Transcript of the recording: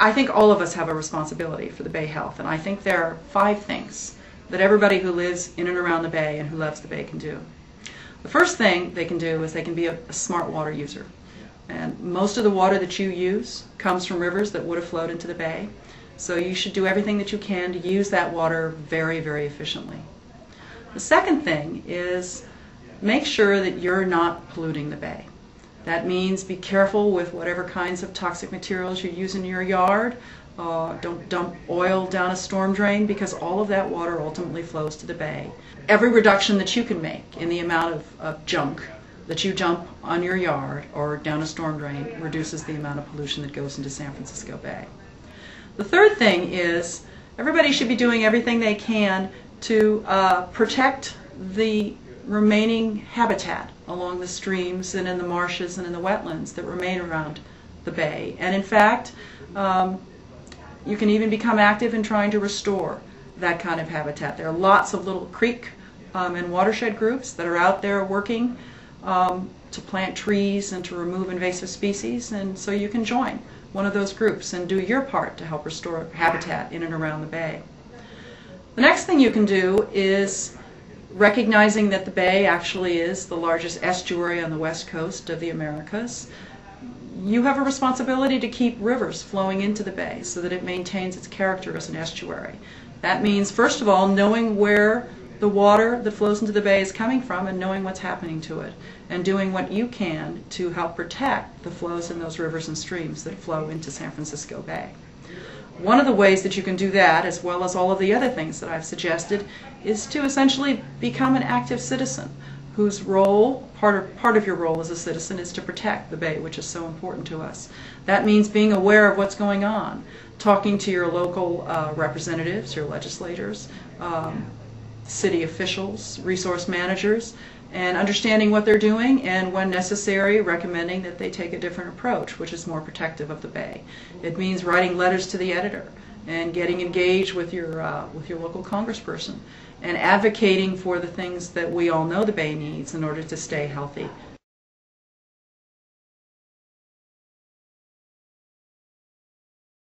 I think all of us have a responsibility for the bay health, and I think there are 5 things that everybody who lives in and around the bay and who loves the bay can do. The first thing they can do is they can be a smart water user. And most of the water that you use comes from rivers that would have flowed into the bay. So you should do everything that you can to use that water very, very efficiently. The second thing is make sure that you're not polluting the bay. That means be careful with whatever kinds of toxic materials you use in your yard. Don't dump oil down a storm drain, because all of that water ultimately flows to the bay. Every reduction that you can make in the amount of junk that you dump on your yard or down a storm drain reduces the amount of pollution that goes into San Francisco Bay. The third thing is everybody should be doing everything they can to protect the remaining habitat along the streams and in the marshes and in the wetlands that remain around the bay. And in fact, you can even become active in trying to restore that kind of habitat. There are lots of little creek and watershed groups that are out there working to plant trees and to remove invasive species, and so you can join one of those groups and do your part to help restore habitat in and around the bay. The next thing you can do is, recognizing that the bay actually is the largest estuary on the west coast of the Americas, you have a responsibility to keep rivers flowing into the bay so that it maintains its character as an estuary. That means, first of all, knowing where the water that flows into the bay is coming from and knowing what's happening to it, and doing what you can to help protect the flows in those rivers and streams that flow into San Francisco Bay. One of the ways that you can do that, as well as all of the other things that I've suggested, is to essentially become an active citizen whose role, part of your role as a citizen, is to protect the bay, which is so important to us. That means being aware of what's going on, talking to your local representatives, your legislators, city officials, resource managers, and understanding what they're doing, and when necessary recommending that they take a different approach, which is more protective of the bay. It means writing letters to the editor and getting engaged with your local congressperson and advocating for the things that we all know the bay needs in order to stay healthy